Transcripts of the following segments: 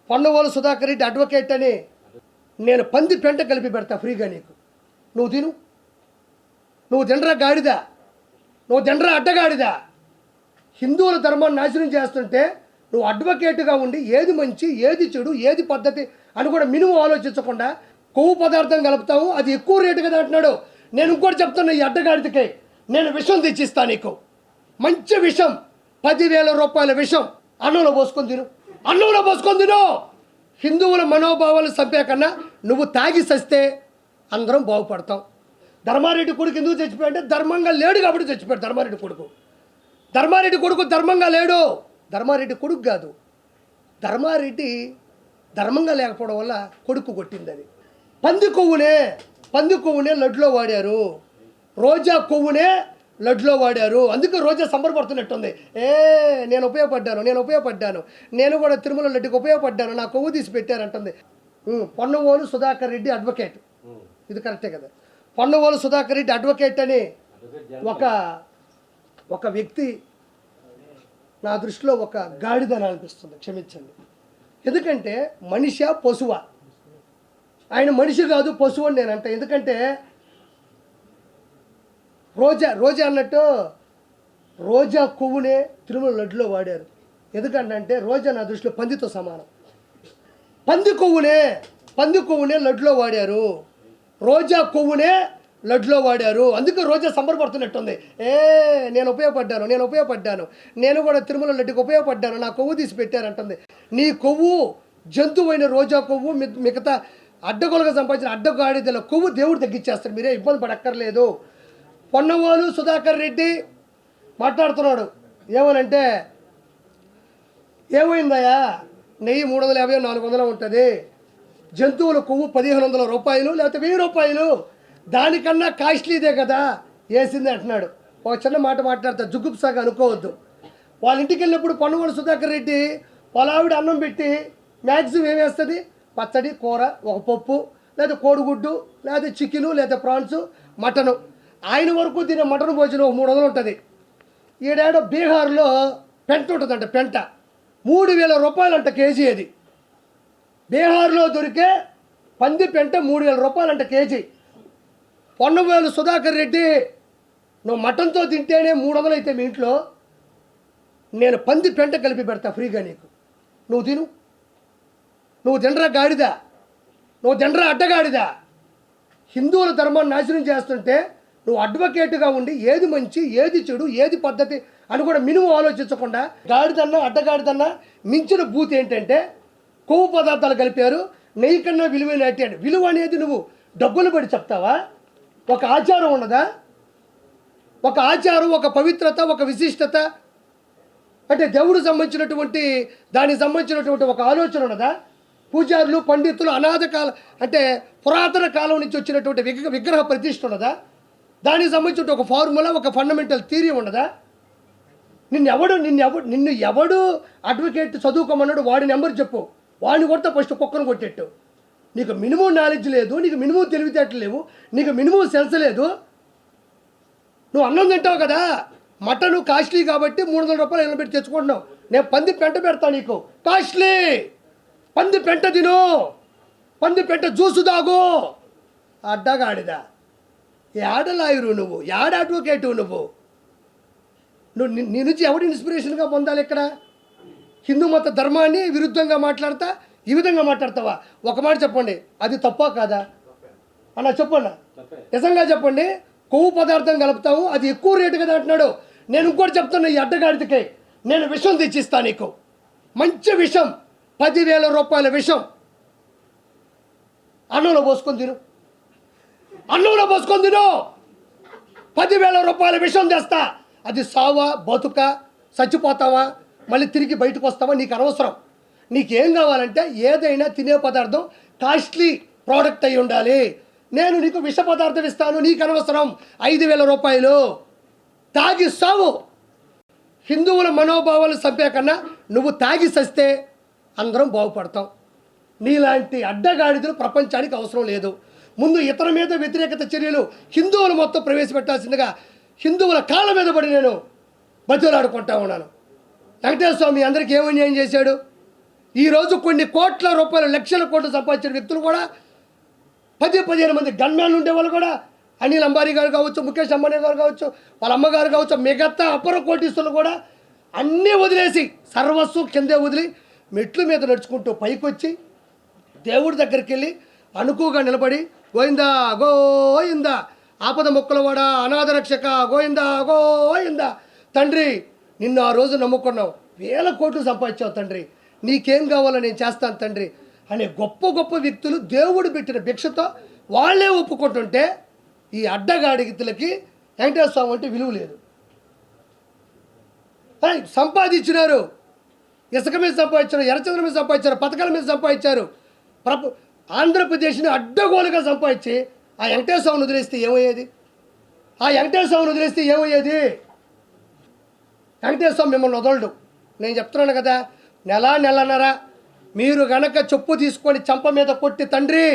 Ponnavolu Sudhakar Reddy advocate అని నేను పంది పెంట కలిపి పెడతా ఫ్రీగా నీకు. నువ్వు తిను. నువ్వు తినరా గాడిదా, నువ్వు తినరా అడ్డగాడిదా. హిందువుల ధర్మాన్ని నాశనం చేస్తుంటే నువ్వు అడ్వకేట్గా ఉండి ఏది మంచి ఏది చెడు ఏది పద్ధతి అని కూడా మినిమం ఆలోచించకుండా కొవ్వు పదార్థం కలుపుతావు, అది ఎక్కువ రేటు కదా అంటున్నాడు. నేను ఇంకోటి చెప్తున్నా, ఈ అడ్డగాడిదకి నేను విషం తెచ్చిస్తా నీకు. మంచి విషం, 10,000 రూపాయల విషం అన్నంలో పోసుకొని తిను, అన్నంలో పోసుకొని తిను. హిందువుల మనోభావాలు చంపే కన్నా నువ్వు తాగి సస్తే అందరం బాగుపడతాం. ధర్మారెడ్డి కొడుకు ఎందుకు చచ్చిపోయాడంటే ధర్మంగా లేడు కాబట్టి చచ్చిపోయాడు. ధర్మారెడ్డి కొడుకు ధర్మంగా లేడు. ధర్మారెడ్డి కొడుకు కాదు, ధర్మారెడ్డి ధర్మంగా లేకపోవడం వల్ల కొడుకు కొట్టింది. అది పంది కొవ్వునే లడ్లో వాడారు, రోజా కొవ్వునే లడ్లో వాడారు. అందుకే రోజా సంబరపడుతున్నట్టుంది. నేను ఉపయోగపడ్డాను, నేను కూడా తిరుమల లడ్డుకి ఉపయోగపడ్డాను, నా కొవ్వు తీసి పెట్టారంటుంది. పొన్నవోలు సుధాకర్ రెడ్డి అడ్వకేట్, ఇది కరెక్టే కదా. పొన్నవోలు సుధాకర్ రెడ్డి అడ్వకేట్ అని ఒక వ్యక్తి నా దృష్టిలో ఒక గాడిదని అనిపిస్తుంది, క్షమించండి. ఎందుకంటే మనిషా పశువా? ఆయన మనిషి కాదు, పశువు అని నేను అంట. ఎందుకంటే రోజా అన్నట్టు రోజా కొవ్వునే తిరుమల లడ్డులో వాడారు. ఎందుకంటే రోజా నా దృష్టిలో పందితో సమానం. పంది కొవ్వునే లడ్డులో వాడారు, రోజా కొవ్వునే లడ్లో వాడారు. అందుకే రోజా సంబరపడుతున్నట్టుంది. నేను ఉపయోగపడ్డాను, నేను కూడా తిరుమల లడ్డుకి ఉపయోగపడ్డాను, నా కొవ్వు తీసి పెట్టారంటుంది. నీ కొవ్వు జంతువైన రోజా కొవ్వు మిగతా అడ్డగోలుగా సంపాదించిన అడ్డగాడిదల కొవ్వు దేవుడు తగ్గించేస్తాడు, మీరే ఇబ్బంది పడక్కర్లేదు. పొన్నవోలు సుధాకర్ రెడ్డి మాట్లాడుతున్నాడు ఏమనంటే, ఏమైందయ్యా నెయ్యి 350 400 ఉంటుంది, జంతువుల కొవ్వు 1,500 రూపాయలు లేకపోతే 1000 రూపాయలు, దానికన్నా కాస్ట్లీదే కదా వేసింది అంటున్నాడు. ఒక చిన్న మాట మాట్లాడతా, జుగుప్సాగా అనుకోవద్దు. వాళ్ళ ఇంటికి వెళ్ళినప్పుడు పొన్నవోలు సుధాకర్ రెడ్డి వాళ్ళ ఆవిడ అన్నం పెట్టి మ్యాక్సిమం ఏమేస్తుంది, పచ్చడి, కూర, ఒక పప్పు, లేదా కోడిగుడ్డు, లేదా చికెను, లేదా ప్రాన్స్, మటను. ఆయన వరకు తినే మటన్ భోజనం 300 ఉంటుంది. ఈడేడో బీహార్లో పెంట ఉంటుందంట, పెంట 3,000 రూపాయలు అంట కేజీ. అది బీహార్లో దొరికే పంది పెంట 3,000 రూపాయలు అంట కేజీ. పొన్నవోలు సుధాకర్ రెడ్డి, నువ్వు మటన్తో తింటేనే 300 అయితే మీ ఇంట్లో, నేను పంది పెంట కలిపి పెడతా ఫ్రీగా నీకు. నువ్వు తిను. నువ్వు తినరా గాడిదా, నువ్వు తినరా అడ్డగాడిదా. హిందువుల ధర్మాన్ని నాశనం చేస్తుంటే నువ్వు అడ్వకేట్గా ఉండి ఏది మంచి ఏది చెడు ఏది పద్ధతి అని కూడా మినిమం ఆలోచించకుండా గాడిదన్నా అడ్డగాడిదన్నా మించిన బూత్ ఏంటంటే కొవ్వు పదార్థాలు కలిపారు, నెయ్యి కన్నా విలువైన అంటే విలువ అనేది నువ్వు డబ్బులు పడి చెప్తావా? ఒక ఆచారం ఉండదా? ఒక ఆచారం, ఒక పవిత్రత, ఒక విశిష్టత, అంటే దేవుడు సంబంధించినటువంటి దానికి సంబంధించినటువంటి ఒక ఆలోచన ఉన్నదా? పూజారులు పండితులు అనాథ కాలం అంటే పురాతన కాలం నుంచి వచ్చినటువంటి విగ్రహ ప్రతిష్ఠ ఉన్నదా? దానికి సంబంధించిన ఒక ఫార్ములా, ఒక ఫండమెంటల్ థియరీ ఉండదా? నిన్ను ఎవడు అడ్వకేట్ చదువుకోమన్నాడు, వాడి నెంబర్ చెప్పు, వాడిని కొడితే ఫస్ట్ కుక్కను కొట్టేట్టు. నీకు మినిమం నాలెడ్జ్ లేదు, నీకు మినిమం తెలివితేటలు లేవు, నీకు మినిమం సెన్స్ లేదు. నువ్వు అన్నం తింటావు కదా, మటన్ కాస్ట్లీ కాబట్టి 300 రూపాయలు ఎన్న పెట్టి తెచ్చుకుంటున్నావు. నేను పంది పెంట పెడతా నీకు, కాస్ట్లీ పంది పెంట తిను, పంది పెంట జ్యూసు తాగు. అడ్డగాడిదా, ఏడలాయరు నువ్వు, ఏడ అడ్వకేటు నువ్వు నీ నుంచి ఎవడు ఇన్స్పిరేషన్గా పొందాలి? ఇక్కడ హిందూ మత ధర్మాన్ని విరుద్ధంగా మాట్లాడతా ఈ విధంగా మాట్లాడతావా? ఒక మాట చెప్పండి, అది తప్పా కాదా అన్న? చెప్పండి, నిజంగా చెప్పండి. కొవ్వు పదార్థం కలుపుతావు, అది ఎక్కువ రేటు కదా అంటున్నాడు. నేను ఇంకోటి చెప్తున్నా, ఈ అడ్డగాడిదకి నేను విషం తెచ్చిస్తా నీకు. మంచి విషం, 10,000 రూపాయల విషం అన్నంలో పోసుకొని తిను, 10,000 రూపాయల విషం తెస్తా. అది సావా బతుక, చచ్చిపోతావా, మళ్ళీ తిరిగి బయటకు వస్తావా, నీకు అనవసరం. నీకేం కావాలంటే ఏదైనా తినే పదార్థం కాస్ట్లీ ప్రోడక్ట్ అయి ఉండాలి. నేను నీకు విష పదార్థం ఇస్తాను, నీకు అనవసరం. 5,000 రూపాయలు తాగి సావు. హిందువుల మనోభావాలు చంపే కన్నా నువ్వు తాగి సస్తే అందరం బాగుపడతాం. నీలాంటి అడ్డగాడిదలు ప్రపంచానికి అవసరం లేదు. ముందు ఇతర మీద వ్యతిరేకత చర్యలు హిందువులు మొత్తం ప్రవేశపెట్టాల్సిందిగా హిందువుల కాళ్ళ మీద పడి నేను బతులాడుకుంటా ఉన్నాను. వెంకటేశ్వర స్వామి అందరికీ ఏం అన్యాయం చేశాడు? ఈరోజు కొన్ని కోట్ల రూపాయలు, లక్షల కోట్లు సంపాదించిన వ్యక్తులు కూడా 10-15 మంది గన్మ్యాన్లు ఉండేవాళ్ళు కూడా, అనిల్ అంబానీ గారు కావచ్చు, ముఖేష్ అంబానీ గారు కావచ్చు, వాళ్ళ అమ్మగారు కావచ్చు, మిగతా అపర కోటీస్తులు కూడా అన్నీ వదిలేసి సర్వస్వం కిందే వదిలి మెట్ల మీద నడుచుకుంటూ పైకి వచ్చి దేవుడి దగ్గరికి వెళ్ళి అనుకుగా నిలబడి గోయిందా గోయిందా, ఆపద మొక్కలవాడ, అనాథ రక్షక, గోయిందా గోయిందా, తండ్రి నిన్ను ఆ రోజు నమ్ముకున్నావు, 1000 కోట్లు సంపాదించావు తండ్రి, నీకేం కావాలో నేను చేస్తాను తండ్రి అనే గొప్ప గొప్ప వ్యక్తులు దేవుడు పెట్టిన భిక్షతో వాళ్ళే ఒప్పుకుంటుంటే ఈ అడ్డగాడిగితులకి వెంకటేశ్వర స్వామి అంటే విలువ లేదు. సంపాదించినారు, ఇసుక మీద సంపాదించారు, ఎర్రచంద్ర మీద సంపాదించారు, పథకాల మీద సంపాదించారు, ఆంధ్రప్రదేశ్ని అడ్డగోలుగా సంపాదించి ఆ వెంకటేశ్వర స్వామిని వదిలేస్తే ఏమయ్యేది? ఆ వెంకటేశ్వర స్వామిని వదిలేస్తే ఏమయ్యేది? వెంకటేశ్వర స్వామి మిమ్మల్ని వదలడు. నేను చెప్తున్నాను కదా, నెలన్నర మీరు గనక చెప్పు తీసుకొని చంప మీద కొట్టి తండ్రి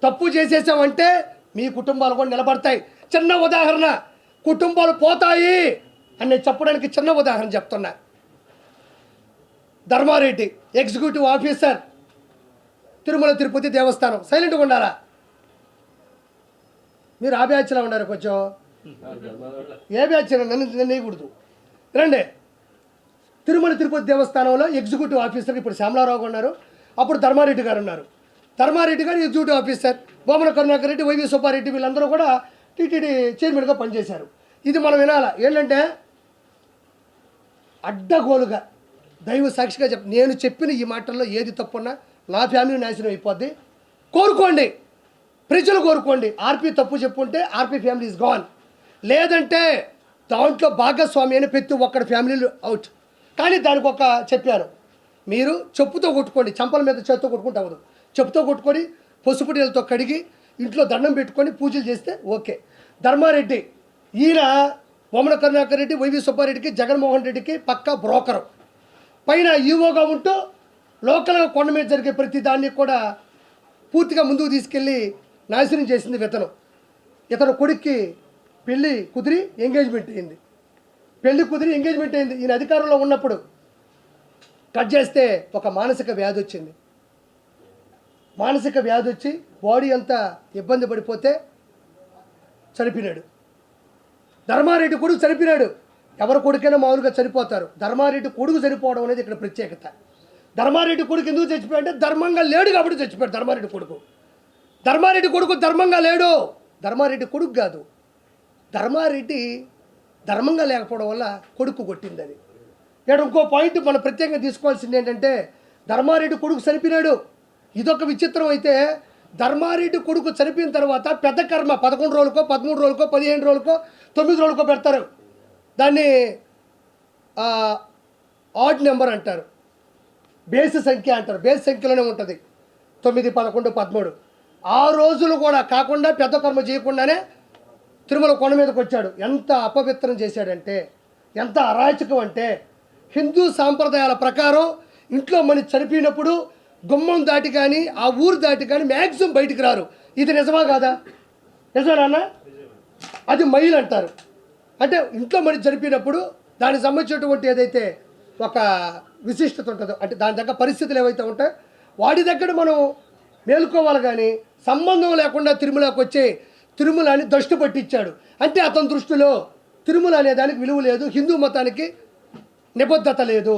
తప్పు చేసేసామంటే మీ కుటుంబాలు కూడా నిలబడతాయి. చిన్న ఉదాహరణ, కుటుంబాలు పోతాయి అని నేను చెప్పడానికి చిన్న ఉదాహరణ చెప్తున్నా. ధర్మారెడ్డి ఎగ్జిక్యూటివ్ ఆఫీసర్, తిరుమల తిరుపతి దేవస్థానం. సైలెంట్గా ఉండాలా మీరు? ఆ బ్యాచ్లో ఉన్నారు కొంచెం. ఏ బ్యాచ్ నన్ను వేయకూడదు. రండి. తిరుమల తిరుపతి దేవస్థానంలో ఎగ్జిక్యూటివ్ ఆఫీసర్ ఇప్పుడు శ్యామలారావు ఉన్నారు, అప్పుడు ధర్మారెడ్డి గారు ఉన్నారు. ధర్మారెడ్డి గారు executive officer, Bommana Karunakar Reddy, YV Subbareddy వీళ్ళందరూ కూడా టీటీడీ చైర్మన్గా పనిచేశారు. ఇది మనం వినాలా ఏంటంటే అడ్డగోలుగా దైవ సాక్షిగా నేను చెప్పిన ఈ మాటల్లో ఏది తప్పున్నా నా ఫ్యామిలీ నాశనం అయిపోద్ది. కోరుకోండి, ప్రజలు కోరుకోండి. ఆర్పీ తప్పు చెప్పుంటే ఆర్పీ ఫ్యామిలీ ఈజ్ గాన్, లేదంటే దాంట్లో భాగస్వామి అని ప్రతి ఒక్కడి ఫ్యామిలీలు అవుట్. కానీ దానికి ఒక చెప్పాను, మీరు చెప్పుతో కొట్టుకోండి, చంపల మీద చేత్తో కొట్టుకుంటే అవ్వదు. చెప్పుతో కొట్టుకొని పసుపు నీళ్ళతో కడిగి ఇంట్లో దండం పెట్టుకొని పూజలు చేస్తే ఓకే. ధర్మారెడ్డి ఈయన బొమ్మన కరుణాకర్ రెడ్డి, వైవి సుబ్బారెడ్డికి, జగన్మోహన్ రెడ్డికి పక్కా బ్రోకరు. పైన ఈవోగా ఉంటూ లోకల్గా కొండ మీద జరిగే ప్రతి దాన్ని కూడా పూర్తిగా ముందుకు తీసుకెళ్ళి నాశనం చేసింది వితను. ఇతను కొడుక్కి పెళ్ళి కుదిరి ఎంగేజ్మెంట్ అయింది. ఈయన అధికారంలో ఉన్నప్పుడు కట్ చేస్తే ఒక మానసిక వ్యాధి వచ్చింది. మానసిక వ్యాధి వచ్చి బాడీ అంతా ఇబ్బంది పడిపోతే చనిపోయినాడు. ధర్మారెడ్డి కొడుకు చనిపోయినాడు. ఎవరి కొడుకైనా మామూలుగా చనిపోతారు, ధర్మారెడ్డి కొడుకు చనిపోవడం అనేది ఇక్కడ ప్రత్యేకత. ధర్మారెడ్డి కొడుకు ఎందుకు చచ్చిపోయాడంటే ధర్మంగా లేడు కాబట్టి చచ్చిపోయాడు. ధర్మారెడ్డి కొడుకు ధర్మంగా లేడు. ధర్మారెడ్డి కొడుకు కాదు, ధర్మారెడ్డి ధర్మంగా లేకపోవడం వల్ల కొడుకు కొట్టింది. అది ఇక్కడ ఇంకో పాయింట్ మనం ప్రత్యేకంగా తీసుకోవాల్సింది ఏంటంటే ధర్మారెడ్డి కొడుకు చనిపోయినాడు. ఇదొక విచిత్రం. అయితే ధర్మారెడ్డి కొడుకు చనిపోయిన తర్వాత పెద్ద కర్మ 11 రోజులకో 13 రోజులకో 15 రోజులకో 9 రోజులకో పెడతారు. దాన్ని ఆడ్ నెంబర్ అంటారు, బేస్ సంఖ్య అంటారు. బేస్ సంఖ్యలోనే ఉంటుంది 9, 11, 13. ఆ రోజులు కూడా కాకుండా పెద్ద కర్మ చేయకుండానే తిరుమల కొండ మీదకి వచ్చాడు. ఎంత అపవిత్రం చేశాడంటే, ఎంత అరాచకం అంటే, హిందూ సాంప్రదాయాల ప్రకారం ఇంట్లో మనిషి చనిపోయినప్పుడు గుమ్మం దాటి కానీ ఆ ఊరు దాటి కానీ మ్యాక్సిమం బయటికి రారు. ఇది నిజమా కాదా? నిజమేనా? అది మైల్ అంటారు. అంటే ఇంట్లో మనిషి చనిపోయినప్పుడు దానికి సంబంధించినటువంటి ఏదైతే ఒక విశిష్టత ఉంటుందో, అంటే దాని దగ్గర పరిస్థితులు ఏవైతే ఉంటాయో వాటి దగ్గర మనం మేలుకోవాలి. కానీ సంబంధం లేకుండా తిరుమలకి వచ్చి తిరుమలని దృష్టి పట్టించాడు. అంటే అతని దృష్టిలో తిరుమల అనే దానికి విలువ లేదు, హిందూ మతానికి నిబద్ధత లేదు.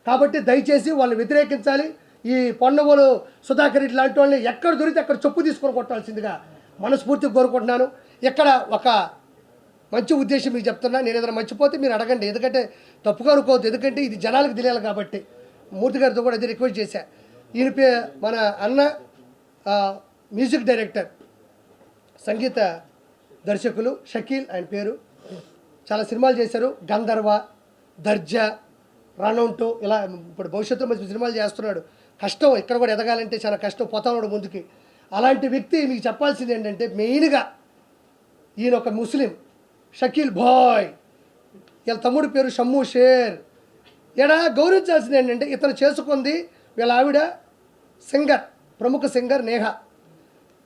కాబట్టి దయచేసి వాళ్ళని వ్యతిరేకించాలి. ఈ పొన్నవోలు సుధాకర్ రెడ్డి లాంటి వాళ్ళని ఎక్కడ దొరికితే అక్కడ చెప్పు తీసుకొని కొట్టాల్సిందిగా మనస్ఫూర్తిగా కోరుకుంటున్నాను. ఇక్కడ ఒక మంచి ఉద్దేశం మీకు చెప్తున్నా, నేను ఏదైనా మర్చిపోతే మీరు అడగండి, ఎందుకంటే తప్పుగా అనుకోవద్దు, ఎందుకంటే ఇది జనాలకు తెలియాలి కాబట్టి. మూర్తి గారితో కూడా అది రిక్వెస్ట్ చేశా. ఈయన మన అన్న మ్యూజిక్ డైరెక్టర్, సంగీత దర్శకులు షకీల్ ఆయన పేరు. చాలా సినిమాలు చేశారు, గంధర్వ, దర్జా, రనౌంటు, ఇలా ఇప్పుడు భవిష్యత్తులో మంచి సినిమాలు చేస్తున్నాడు. కష్టం, ఇక్కడ కూడా ఎదగాలంటే చాలా కష్టం, పోతాడు ముందుకి. అలాంటి వ్యక్తి మీకు చెప్పాల్సింది ఏంటంటే మెయిన్గా ఈయన ఒక ముస్లిం, షకీల్ బాయ్, వీళ్ళ తమ్ముడి పేరు షమ్ము షేర్. ఇక్కడ గౌరవించాల్సింది ఏంటంటే ఇతను చేసుకుంది వీళ్ళ ఆవిడ సింగర్, ప్రముఖ సింగర్ నేహా.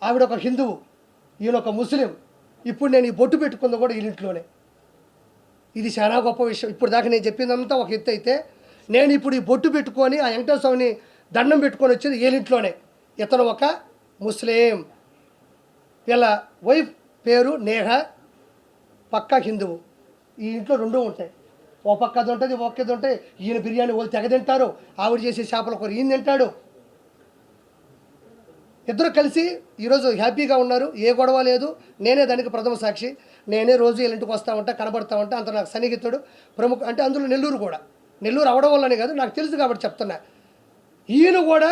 ఆవిడ ఒక హిందువు, ఈయన ఒక ముస్లిం. ఇప్పుడు నేను ఈ బొట్టు పెట్టుకుంది కూడా వీళ్ళింట్లోనే. ఇది చాలా గొప్ప విషయం. ఇప్పుడు దాకా నేను చెప్పిందంతా ఒక ఎత్తు అయితే, నేను ఇప్పుడు ఈ బొట్టు పెట్టుకొని ఆ వెంకటేశ్వర స్వామిని దండం పెట్టుకొని వచ్చేది వీళ్ళింట్లోనే. ఇతను ఒక ముస్లిం, వీళ్ళ వైఫ్ పేరు నేహ, పక్కా హిందువు. ఈ ఇంట్లో రెండూ ఉంటాయి, ఓ పక్క అది ఉంటుంది, ఒక ఇది ఉంటాయి. ఈయన బిర్యానీ వాళ్ళు తెగ తింటారు, ఆవిడ చేసే చేపల కూర ఈయన తింటాడు. ఇద్దరు కలిసి ఈరోజు హ్యాపీగా ఉన్నారు, ఏ గొడవ లేదు. నేనే దానికి ప్రథమ సాక్షి. నేనే రోజు వీళ్ళ ఇంటికి వస్తూ ఉంటా, కనబడతా ఉంటా. అంత నాకు సన్నిహితుడు, ప్రముఖ. అంటే అందులో నెల్లూరు కూడా, నెల్లూరు అవడం వల్లనే కాదు, నాకు తెలుసు కాబట్టి చెప్తున్నా. ఈయన కూడా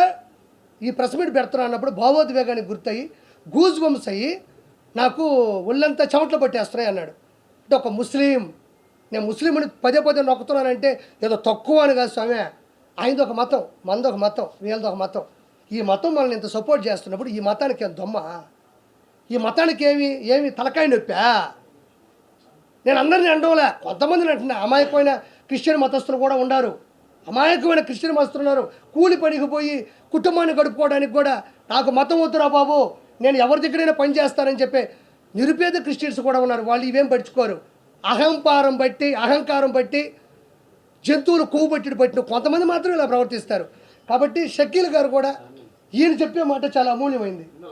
ఈ ప్రెస్ మీట్ పెడుతున్నా అన్నప్పుడు భావోద్వేగానికి గుర్తయి గూజ్ బంప్స్ అయ్యి నాకు ఒళ్ళంతా చెమటలు పట్టేస్తున్నాయి అన్నాడు. అంటే ఒక ముస్లిం, నేను ముస్లింని పదే పదే నొక్కుతున్నానంటే ఏదో తక్కువ అని కాదు స్వామి. ఆయనది ఒక మతం, మనది ఒక మతం, వీళ్ళది ఒక మతం. ఈ మతం మనల్ని ఇంత సపోర్ట్ చేస్తున్నప్పుడు ఈ మతానికి ఏం దొమ్మ, ఈ మతానికి ఏమి తలకాయ నొప్పా? నేను అందరినీ అండవలే, కొంతమందిని అంటున్నా. అమాయకమైన క్రిస్టియన్ మతస్థులు కూడా ఉన్నారు, అమాయకమైన క్రిస్టియన్ మతస్థులు ఉన్నారు. కూలి పనికి పోయి కుటుంబాన్ని గడుపుకోవడానికి కూడా నాకు మతం వద్దురా బాబు, నేను ఎవరి దగ్గరైనా పని చేస్తానని చెప్పే నిరుపేద క్రిస్టియన్స్ కూడా ఉన్నారు. వాళ్ళు ఇవేం పట్టించుకోరు. అహంకారం బట్టి జంతువులు కొవ్వు పట్టిన కొంతమంది మాత్రం ఇలా ప్రవర్తిస్తారు. కాబట్టి షకీల్ గారు కూడా ఈయన చెప్పే మాట చాలా అమూల్యమైంది.